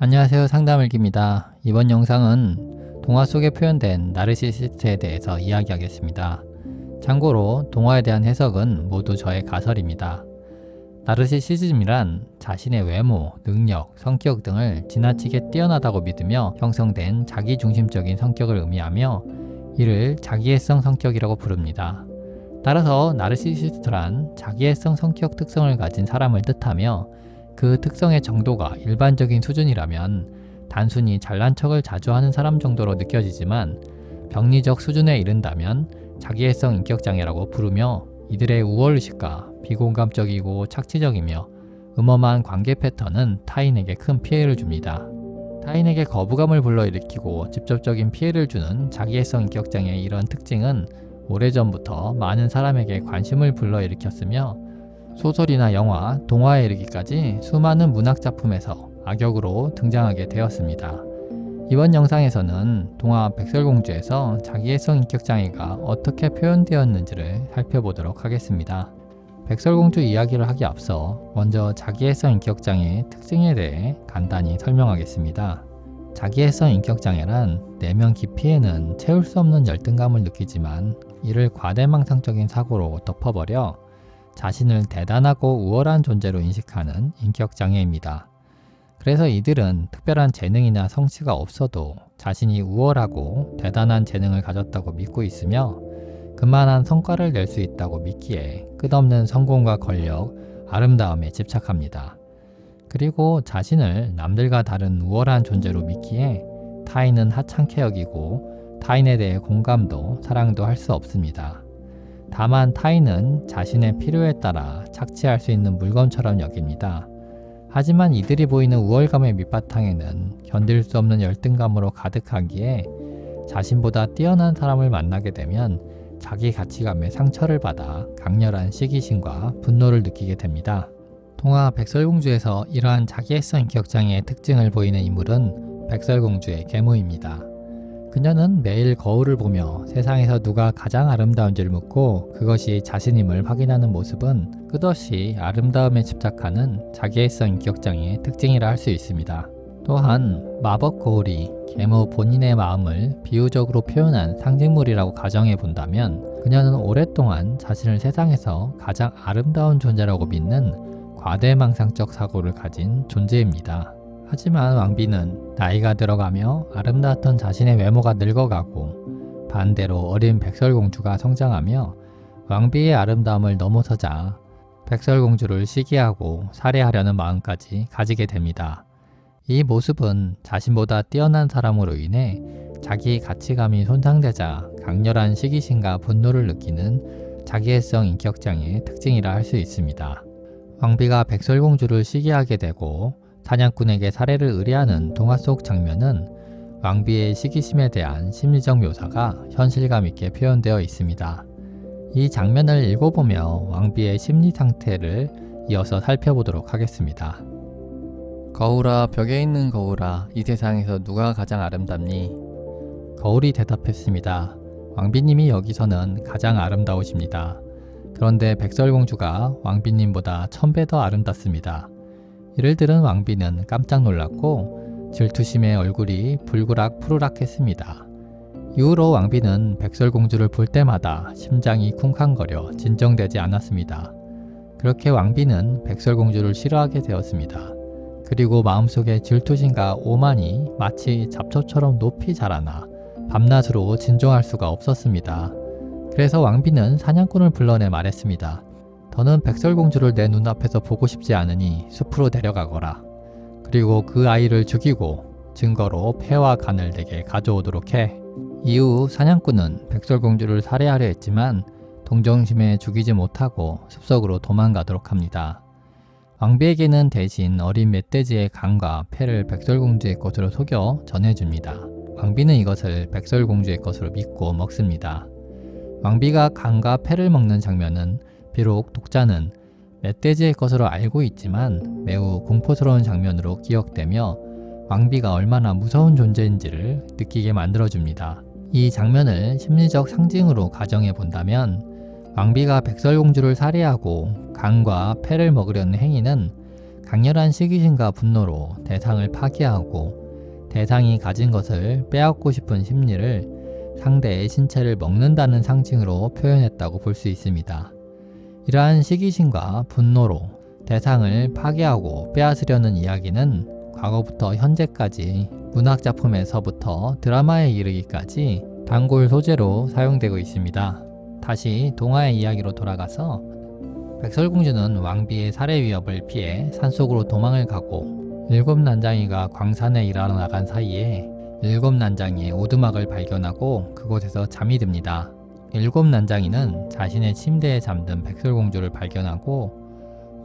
안녕하세요, 상담일기입니다. 이번 영상은 동화 속에 표현된 나르시시스트에 대해서 이야기하겠습니다. 참고로 동화에 대한 해석은 모두 저의 가설입니다. 나르시시즘이란 자신의 외모, 능력, 성격 등을 지나치게 뛰어나다고 믿으며 형성된 자기중심적인 성격을 의미하며 이를 자기애성 성격이라고 부릅니다. 따라서 나르시시스트란 자기애성 성격 특성을 가진 사람을 뜻하며 그 특성의 정도가 일반적인 수준이라면 단순히 잘난 척을 자주 하는 사람 정도로 느껴지지만 병리적 수준에 이른다면 자기애성 인격장애라고 부르며 이들의 우월의식과 비공감적이고 착취적이며 음험한 관계 패턴은 타인에게 큰 피해를 줍니다. 타인에게 거부감을 불러일으키고 직접적인 피해를 주는 자기애성 인격장애의 이런 특징은 오래전부터 많은 사람에게 관심을 불러일으켰으며 소설이나 영화, 동화에 이르기까지 수많은 문학작품에서 악역으로 등장하게 되었습니다. 이번 영상에서는 동화 백설공주에서 자기애성 인격장애가 어떻게 표현되었는지를 살펴보도록 하겠습니다. 백설공주 이야기를 하기 앞서 먼저 자기애성 인격장애의 특징에 대해 간단히 설명하겠습니다. 자기애성 인격장애란 내면 깊이에는 채울 수 없는 열등감을 느끼지만 이를 과대망상적인 사고로 덮어버려 자신을 대단하고 우월한 존재로 인식하는 인격장애입니다. 그래서 이들은 특별한 재능이나 성취가 없어도 자신이 우월하고 대단한 재능을 가졌다고 믿고 있으며 그만한 성과를 낼 수 있다고 믿기에 끝없는 성공과 권력, 아름다움에 집착합니다. 그리고 자신을 남들과 다른 우월한 존재로 믿기에 타인은 하찮게 여기고 타인에 대해 공감도 사랑도 할 수 없습니다. 다만 타인은 자신의 필요에 따라 착취할 수 있는 물건처럼 여깁니다. 하지만 이들이 보이는 우월감의 밑바탕에는 견딜 수 없는 열등감으로 가득하기에 자신보다 뛰어난 사람을 만나게 되면 자기 가치감에 상처를 받아 강렬한 시기심과 분노를 느끼게 됩니다. 동화 백설공주에서 이러한 자기애성 인격장애의 특징을 보이는 인물은 백설공주의 계모입니다. 그녀는 매일 거울을 보며 세상에서 누가 가장 아름다운지를 묻고 그것이 자신임을 확인하는 모습은 끝없이 아름다움에 집착하는 자기애성 인격장애의 특징이라 할 수 있습니다. 또한 마법 거울이 계모 본인의 마음을 비유적으로 표현한 상징물이라고 가정해 본다면 그녀는 오랫동안 자신을 세상에서 가장 아름다운 존재라고 믿는 과대망상적 사고를 가진 존재입니다. 하지만 왕비는 나이가 들어가며 아름다웠던 자신의 외모가 늙어가고 반대로 어린 백설공주가 성장하며 왕비의 아름다움을 넘어서자 백설공주를 시기하고 살해하려는 마음까지 가지게 됩니다. 이 모습은 자신보다 뛰어난 사람으로 인해 자기 가치감이 손상되자 강렬한 시기심과 분노를 느끼는 자기애성 인격장애의 특징이라 할 수 있습니다. 왕비가 백설공주를 시기하게 되고 사냥꾼에게 살해를 의뢰하는 동화 속 장면은 왕비의 시기심에 대한 심리적 묘사가 현실감 있게 표현되어 있습니다. 이 장면을 읽어보며 왕비의 심리 상태를 이어서 살펴보도록 하겠습니다. 거울아, 벽에 있는 거울아, 이 세상에서 누가 가장 아름답니? 거울이 대답했습니다. 왕비님이 여기서는 가장 아름다우십니다. 그런데 백설공주가 왕비님보다 1000배 더 아름답습니다. 이를 들은 왕비는 깜짝 놀랐고 질투심에 얼굴이 불그락 푸르락 했습니다. 이후로 왕비는 백설공주를 볼 때마다 심장이 쿵쾅거려 진정되지 않았습니다. 그렇게 왕비는 백설공주를 싫어하게 되었습니다. 그리고 마음속에 질투심과 오만이 마치 잡초처럼 높이 자라나 밤낮으로 진정할 수가 없었습니다. 그래서 왕비는 사냥꾼을 불러내 말했습니다. 더는 백설공주를 내 눈앞에서 보고 싶지 않으니 숲으로 데려가거라. 그리고 그 아이를 죽이고 증거로 폐와 간을 내게 가져오도록 해. 이후 사냥꾼은 백설공주를 살해하려 했지만 동정심에 죽이지 못하고 숲속으로 도망가도록 합니다. 왕비에게는 대신 어린 멧돼지의 간과 폐를 백설공주의 것으로 속여 전해줍니다. 왕비는 이것을 백설공주의 것으로 믿고 먹습니다. 왕비가 간과 폐를 먹는 장면은 비록 독자는 멧돼지의 것으로 알고 있지만 매우 공포스러운 장면으로 기억되며 왕비가 얼마나 무서운 존재인지를 느끼게 만들어줍니다. 이 장면을 심리적 상징으로 가정해 본다면 왕비가 백설공주를 살해하고 간과 폐를 먹으려는 행위는 강렬한 시기심과 분노로 대상을 파괴하고 대상이 가진 것을 빼앗고 싶은 심리를 상대의 신체를 먹는다는 상징으로 표현했다고 볼 수 있습니다. 이러한 시기심과 분노로 대상을 파괴하고 빼앗으려는 이야기는 과거부터 현재까지 문학작품에서부터 드라마에 이르기까지 단골 소재로 사용되고 있습니다. 다시 동화의 이야기로 돌아가서 백설공주는 왕비의 살해 위협을 피해 산속으로 도망을 가고 일곱 난장이가 광산에 일하러 나간 사이에 일곱 난장이의 오두막을 발견하고 그곳에서 잠이 듭니다. 일곱 난장이는 자신의 침대에 잠든 백설공주를 발견하고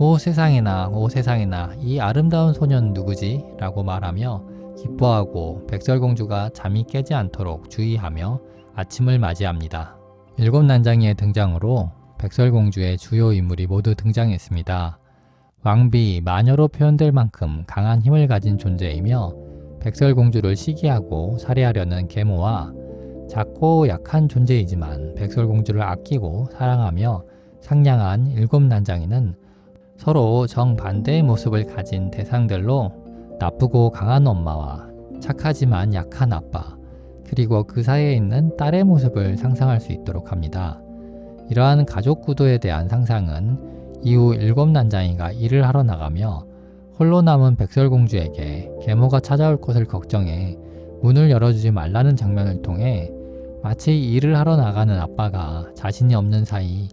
오 세상에나 오 세상에나 이 아름다운 소년 누구지? 라고 말하며 기뻐하고 백설공주가 잠이 깨지 않도록 주의하며 아침을 맞이합니다. 일곱 난장이의 등장으로 백설공주의 주요 인물이 모두 등장했습니다. 왕비, 마녀로 표현될 만큼 강한 힘을 가진 존재이며 백설공주를 시기하고 살해하려는 계모와 작고 약한 존재이지만 백설공주를 아끼고 사랑하며 상냥한 일곱 난장이는 서로 정반대의 모습을 가진 대상들로 나쁘고 강한 엄마와 착하지만 약한 아빠, 그리고 그 사이에 있는 딸의 모습을 상상할 수 있도록 합니다. 이러한 가족 구도에 대한 상상은 이후 일곱 난장이가 일을 하러 나가며 홀로 남은 백설공주에게 계모가 찾아올 것을 걱정해 문을 열어주지 말라는 장면을 통해 마치 일을 하러 나가는 아빠가 자신이 없는 사이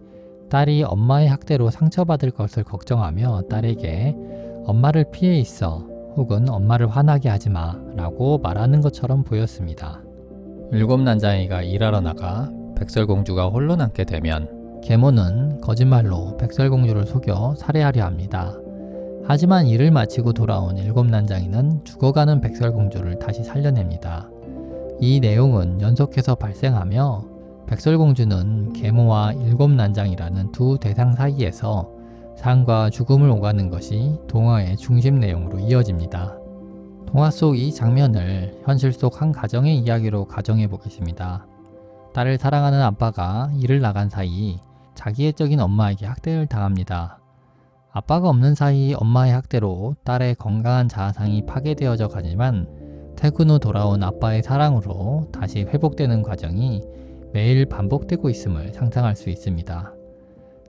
딸이 엄마의 학대로 상처받을 것을 걱정하며 딸에게 엄마를 피해 있어 혹은 엄마를 화나게 하지 마 라고 말하는 것처럼 보였습니다. 일곱 난장이가 일하러 나가 백설공주가 홀로 남게 되면 계모는 거짓말로 백설공주를 속여 살해하려 합니다. 하지만 일을 마치고 돌아온 일곱 난장이는 죽어가는 백설공주를 다시 살려냅니다. 이 내용은 연속해서 발생하며 백설공주는 계모와 일곱 난장이라는 두 대상 사이에서 삶과 죽음을 오가는 것이 동화의 중심 내용으로 이어집니다. 동화 속 이 장면을 현실 속 한 가정의 이야기로 가정해 보겠습니다. 딸을 사랑하는 아빠가 일을 나간 사이 자기애적인 엄마에게 학대를 당합니다. 아빠가 없는 사이 엄마의 학대로 딸의 건강한 자아상이 파괴되어져 가지만 퇴근 후 돌아온 아빠의 사랑으로 다시 회복되는 과정이 매일 반복되고 있음을 상상할 수 있습니다.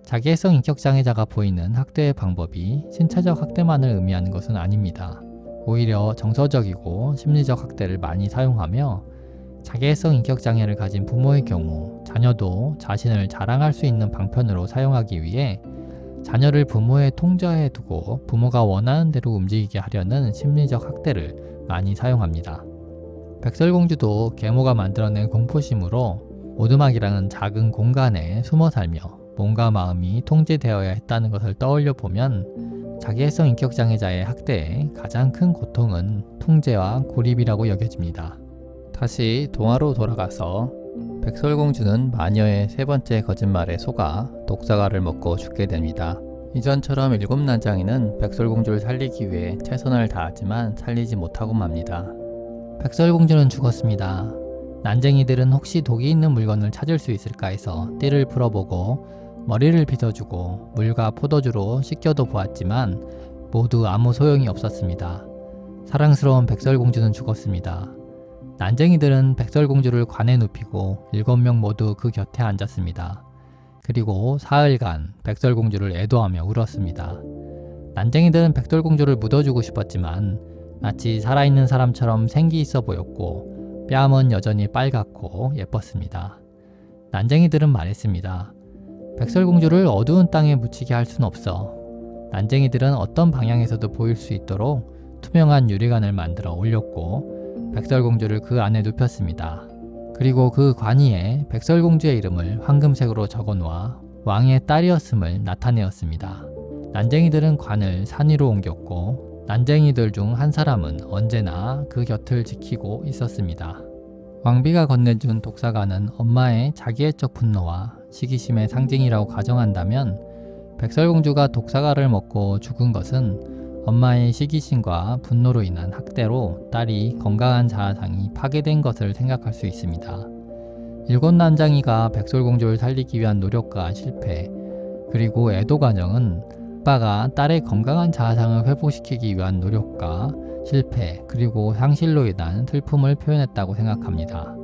자기애성 인격장애자가 보이는 학대의 방법이 신체적 학대만을 의미하는 것은 아닙니다. 오히려 정서적이고 심리적 학대를 많이 사용하며 자기애성 인격장애를 가진 부모의 경우 자녀도 자신을 자랑할 수 있는 방편으로 사용하기 위해 자녀를 부모의 통제하에 두고 부모가 원하는 대로 움직이게 하려는 심리적 학대를 많이 사용합니다. 백설공주도 계모가 만들어낸 공포심으로 오두막이라는 작은 공간에 숨어 살며 몸과 마음이 통제되어야 했다는 것을 떠올려 보면 자기애성 인격장애자의 학대의 가장 큰 고통은 통제와 고립이라고 여겨집니다. 다시 동화로 돌아가서 백설공주는 마녀의 세 번째 거짓말에 속아 독사과를 먹고 죽게 됩니다. 이전처럼 일곱 난장이는 백설공주를 살리기 위해 최선을 다하지만 살리지 못하고 맙니다. 백설공주는 죽었습니다. 난쟁이들은 혹시 독이 있는 물건을 찾을 수 있을까 해서 띠를 풀어보고 머리를 빗어주고 물과 포도주로 씻겨도 보았지만 모두 아무 소용이 없었습니다. 사랑스러운 백설공주는 죽었습니다. 난쟁이들은 백설공주를 관에 눕히고 7명 모두 그 곁에 앉았습니다. 그리고 사흘간 백설공주를 애도하며 울었습니다. 난쟁이들은 백설공주를 묻어주고 싶었지만 마치 살아있는 사람처럼 생기 있어 보였고 뺨은 여전히 빨갛고 예뻤습니다. 난쟁이들은 말했습니다. 백설공주를 어두운 땅에 묻히게 할 순 없어. 난쟁이들은 어떤 방향에서도 보일 수 있도록 투명한 유리관을 만들어 올렸고 백설공주를 그 안에 눕혔습니다. 그리고 그 관 위에 백설공주의 이름을 황금색으로 적어놓아 왕의 딸이었음을 나타내었습니다. 난쟁이들은 관을 산 위로 옮겼고 난쟁이들 중 한 사람은 언제나 그 곁을 지키고 있었습니다. 왕비가 건네준 독사과는 엄마의 자기애적 분노와 시기심의 상징이라고 가정한다면 백설공주가 독사과를 먹고 죽은 것은 엄마의 시기심과 분노로 인한 학대로 딸이 건강한 자아상이 파괴된 것을 생각할 수 있습니다. 일곱 난장이가 백설공주를 살리기 위한 노력과 실패, 그리고 애도 과정은 아빠가 딸의 건강한 자아상을 회복시키기 위한 노력과 실패 그리고 상실로 인한 슬픔을 표현했다고 생각합니다.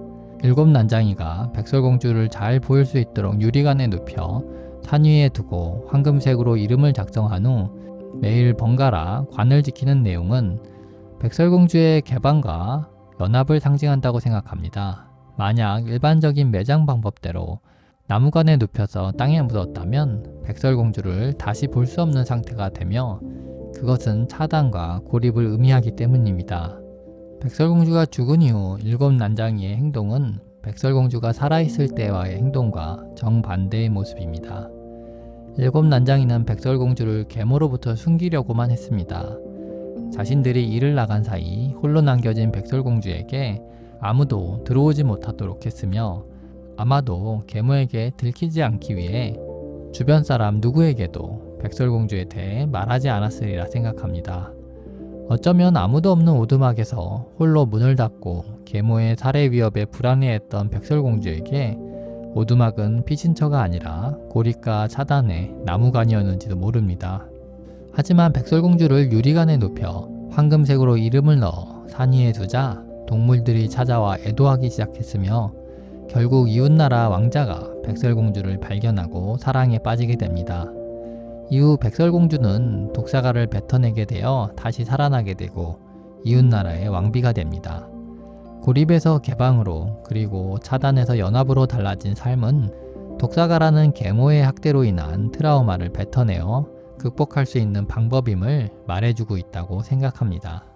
일곱 난장이가 백설공주를 잘 보일 수 있도록 유리관에 눕혀 산 위에 두고 황금색으로 이름을 작성한 후 매일 번갈아 관을 지키는 내용은 백설공주의 개방과 연합을 상징한다고 생각합니다. 만약 일반적인 매장 방법대로 나무관에 눕혀서 땅에 묻었다면 백설공주를 다시 볼 수 없는 상태가 되며 그것은 차단과 고립을 의미하기 때문입니다. 백설공주가 죽은 이후 일곱 난장이의 행동은 백설공주가 살아있을 때와의 행동과 정반대의 모습입니다. 일곱 난장이는 백설공주를 계모로부터 숨기려고만 했습니다. 자신들이 일을 나간 사이 홀로 남겨진 백설공주에게 아무도 들어오지 못하도록 했으며 아마도 계모에게 들키지 않기 위해 주변 사람 누구에게도 백설공주에 대해 말하지 않았으리라 생각합니다. 어쩌면 아무도 없는 오두막에서 홀로 문을 닫고 계모의 살해 위협에 불안해했던 백설공주에게 오두막은 피신처가 아니라 고립과 차단의 나무관이었는지도 모릅니다. 하지만 백설공주를 유리관에 눕혀 황금색으로 이름을 넣어 산 위에 두자 동물들이 찾아와 애도하기 시작했으며 결국 이웃나라 왕자가 백설공주를 발견하고 사랑에 빠지게 됩니다. 이후 백설공주는 독사가를 뱉어내게 되어 다시 살아나게 되고 이웃나라의 왕비가 됩니다. 고립에서 개방으로 그리고 차단에서 연합으로 달라진 삶은 독사가라는 계모의 학대로 인한 트라우마를 뱉어내어 극복할 수 있는 방법임을 말해주고 있다고 생각합니다.